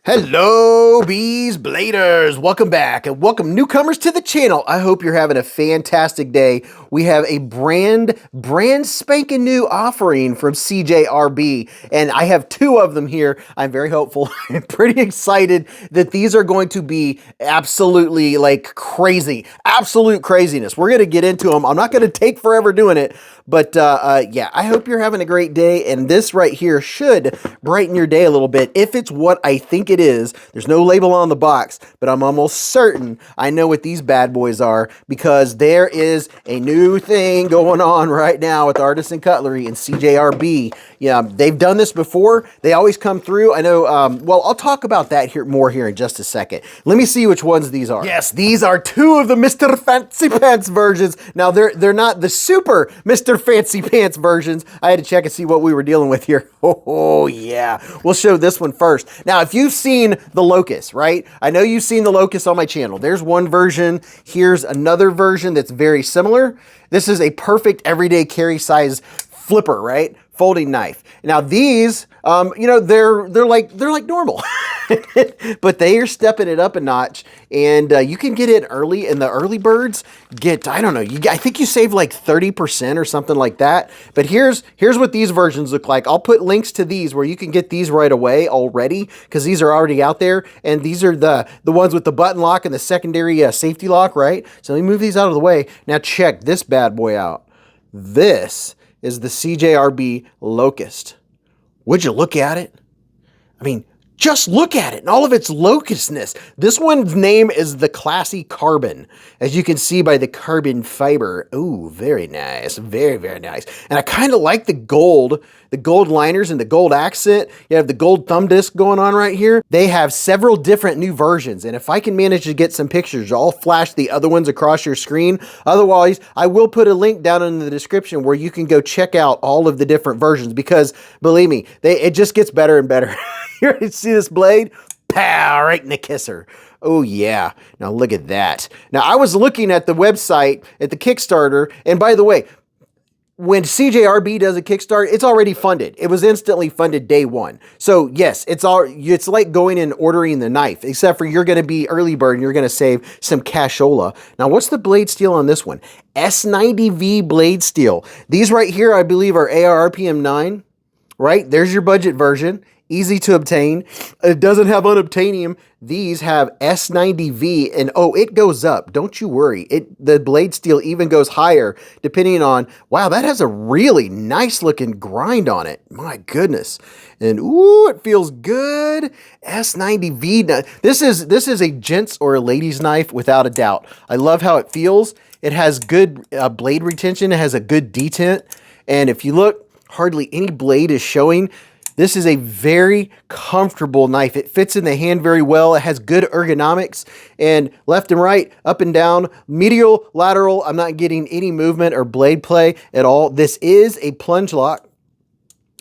Hello, Beez Bladers! Welcome back and welcome newcomers to the channel. I hope you're having a fantastic day. We have a brand spanking new offering from CJRB, and I have two of them here. I'm very hopeful. I'm pretty excited that these are going to be absolutely like crazy, absolute craziness. We're going to get into them. I'm not going to take forever doing it, but yeah, I hope you're having a great day, and this right here should brighten your day a little bit if it's what I think it is. There's no label on the box, but I'm almost certain I know what these bad boys are because there is a new thing going on right now with Artisan Cutlery and CJRB. Yeah, they've done this before. They always come through. I know, well, I'll talk about that here in just a second. Let me see which ones these are. Yes, these are two of the Mr. Fancy Pants versions. Now, they're not the super Mr. Fancy Pants versions. I had to check and see what we were dealing with here. Oh yeah. We'll show this one first. Now, if you've seen the Locust, right? I know you've seen the Locust on my channel. There's one version. Here's another version that's very similar. This is a perfect everyday carry size flipper, right? Folding knife. Now these, you know, they're like normal, but they are stepping it up a notch, and you can get it early. And the early birds get, I don't know, I think you save like 30% or something like that. But here's what these versions look like. I'll put links to these where you can get these right away already because these are already out there, and these are the ones with the button lock and the secondary safety lock, right? So let me move these out of the way. Now check this bad boy out. This is the CJRB Locust. Would you look at it? I mean, just look at it and all of its locustness. This one's name is the Classy Carbon, as you can see by the carbon fiber. Ooh, very nice. Very, very nice. And I kind of like the gold liners and the gold accent. You have the gold thumb disc going on right here. They have several different new versions, and if I can manage to get some pictures, I'll flash the other ones across your screen. Otherwise, I will put a link down in the description where you can go check out all of the different versions, because believe me, it just gets better and better. You see this blade? Pow, right in the kisser. Oh yeah. Now look at that. Now I was looking at the website, at the Kickstarter, and by the way, when CJRB does a Kickstarter, it's already funded. It was instantly funded day one. So yes, it's like going and ordering the knife, except for you're going to be early bird and you're going to save some cashola. Now, what's the blade steel on this one? S90V blade steel. These right here, I believe, are ARPM 9, right? There's your budget version. Easy to obtain. It doesn't have unobtainium. These have S90V, and oh, it goes up. Don't you worry. The blade steel even goes higher depending on, wow, that has a really nice looking grind on it. My goodness. And ooh, it feels good. S90V. This is a gent's or a lady's knife without a doubt. I love how it feels. It has good blade retention. It has a good detent. And if you look, hardly any blade is showing. This is a very comfortable knife. It fits in the hand very well. It has good ergonomics, and left and right, up and down, medial, lateral. I'm not getting any movement or blade play at all. This is a plunge lock.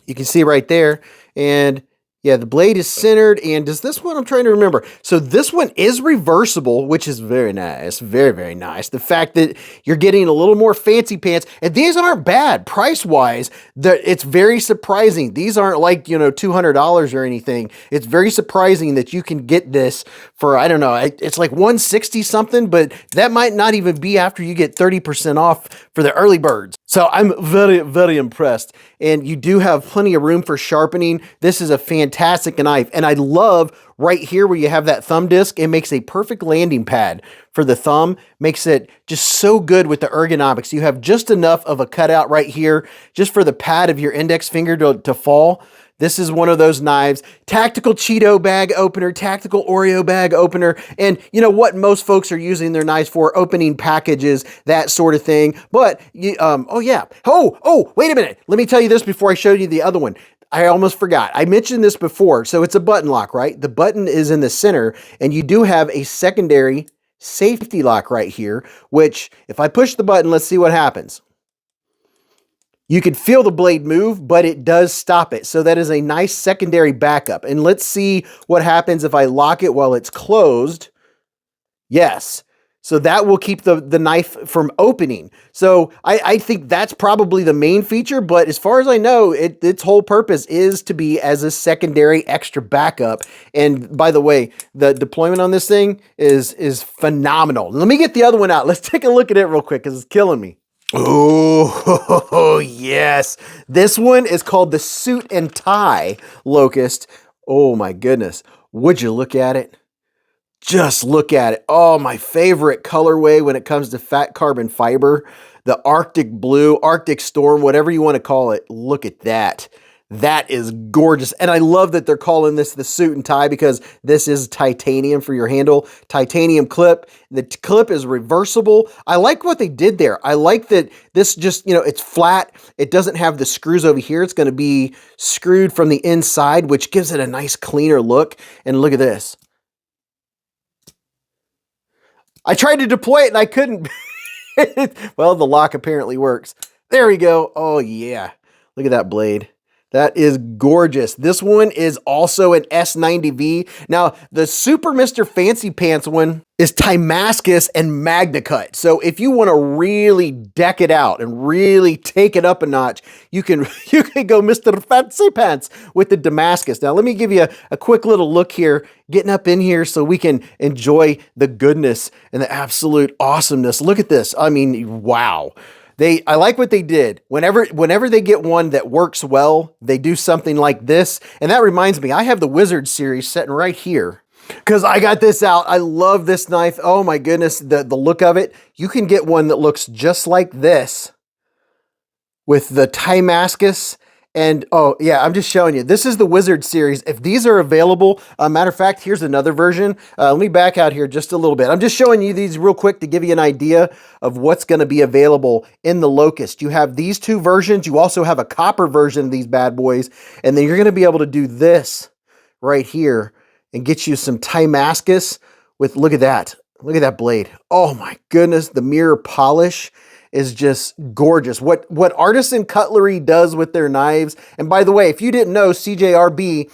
You can see right there. And yeah, the blade is centered, and does this one, I'm trying to remember. So this one is reversible, which is very nice. Very, very nice. The fact that you're getting a little more fancy pants, and these aren't bad price-wise. It's very surprising. These aren't like, you know, $200 or anything. It's very surprising that you can get this for, I don't know, it's like $160 something, but that might not even be after you get 30% off for the early birds. So I'm very, very impressed. And you do have plenty of room for sharpening. This is a fantastic knife. And I love right here where you have that thumb disc. It makes a perfect landing pad for the thumb. Makes it just so good with the ergonomics. You have just enough of a cutout right here just for the pad of your index finger to fall. This is one of those knives. Tactical Cheeto bag opener, tactical Oreo bag opener. And you know what most folks are using their knives for? Opening packages, that sort of thing. But, oh yeah. Oh, wait a minute. Let me tell you this before I show you the other one. I almost forgot. I mentioned this before. So it's a button lock, right? The button is in the center, and you do have a secondary safety lock right here, which if I push the button, let's see what happens. You can feel the blade move, but it does stop it. So that is a nice secondary backup. And let's see what happens if I lock it while it's closed. Yes. So that will keep the knife from opening. So I think that's probably the main feature, but as far as I know, its whole purpose is to be as a secondary extra backup. And by the way, the deployment on this thing is phenomenal. Let me get the other one out. Let's take a look at it real quick because it's killing me. Oh, yes. This one is called the Suit and Tie Locust. Oh my goodness. Would you look at it? Just look at it. Oh, my favorite colorway when it comes to fat carbon fiber, the Arctic blue, Arctic storm, whatever you want to call it. Look at that. That is gorgeous. And I love that they're calling this the Suit and Tie because this is titanium for your handle. Titanium clip. The clip is reversible. I like what they did there. I like that this just, you know, it's flat. It doesn't have the screws over here. It's going to be screwed from the inside, which gives it a nice cleaner look. And look at this. I tried to deploy it and I couldn't. Well, the lock apparently works. There we go. Oh yeah. Look at that blade. That is gorgeous. This one is also an S90V. Now, the Super Mr. Fancy Pants one is Damascus and Magna Cut. So if you want to really deck it out and really take it up a notch, you can go Mr. Fancy Pants with the Damascus. Now, let me give you a quick little look here, getting up in here so we can enjoy the goodness and the absolute awesomeness. Look at this. I mean, wow. I like what they did. Whenever they get one that works well, they do something like this. And that reminds me, I have the Wizard series sitting right here because I got this out. I love this knife. Oh my goodness, the look of it. You can get one that looks just like this with the Damascus. And oh yeah, I'm just showing you. This is the Wizard series. If these are available, matter of fact, here's another version. Let me back out here just a little bit. I'm just showing you these real quick to give you an idea of what's going to be available in the Locust. You have these two versions. You also have a copper version of these bad boys. And then you're going to be able to do this right here and get you some Damascus with, look at that. Look at that blade. Oh my goodness. The mirror polish is just gorgeous. What Artisan Cutlery does with their knives. And by the way, if you didn't know, CJRB,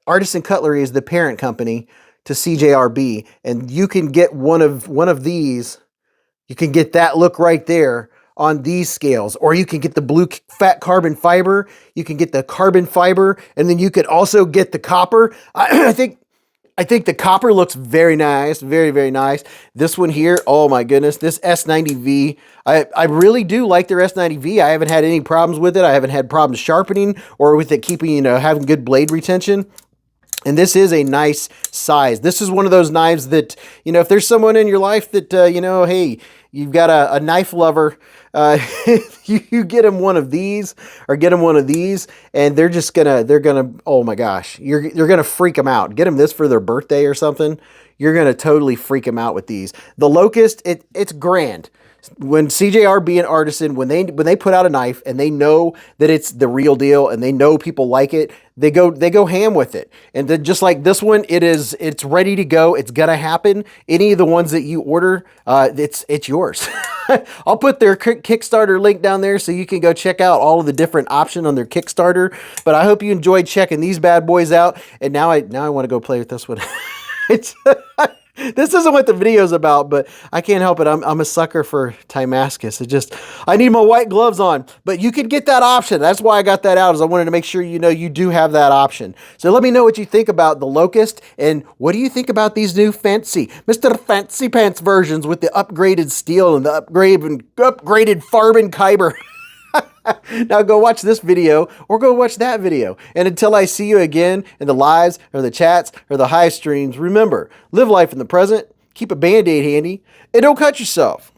Artisan Cutlery is the parent company to CJRB, and you can get one of these. You can get that look right there on these scales, or you can get the blue fat carbon fiber. You can get the carbon fiber, and then you could also get the copper. I think the copper looks very nice, very, very nice. This one here, oh my goodness, this S90V, I really do like their S90V. I haven't had any problems with it. I haven't had problems sharpening or with it keeping, you know, having good blade retention. And this is a nice size. This is one of those knives that, you know, if there's someone in your life that, you know, hey, you've got a knife lover, you get them one of these or get them one of these, and they're gonna, oh my gosh, you're gonna freak them out. Get them this for their birthday or something. You're gonna totally freak them out with these. The Locust, it's grand. When CJRB and Artisan, when they put out a knife and they know that it's the real deal and they know people like it, they go ham with it. And then just like this one, it's ready to go. It's gonna happen. Any of the ones that you order, it's yours. I'll put their Kickstarter link down there so you can go check out all of the different options on their Kickstarter. But I hope you enjoyed checking these bad boys out. And now I want to go play with this one. This isn't what the video is about, but I can't help it. I'm a sucker for Damascus. I need my white gloves on, but you can get that option. That's why I got that out, is I wanted to make sure you know you do have that option. So let me know what you think about the Locust, and what do you think about these new fancy Mr. Fancy Pants versions with the upgraded steel and the upgraded carbon fiber. Now go watch this video or go watch that video. And until I see you again in the lives or the chats or the hive streams, remember, live life in the present, keep a Band-Aid handy, and don't cut yourself.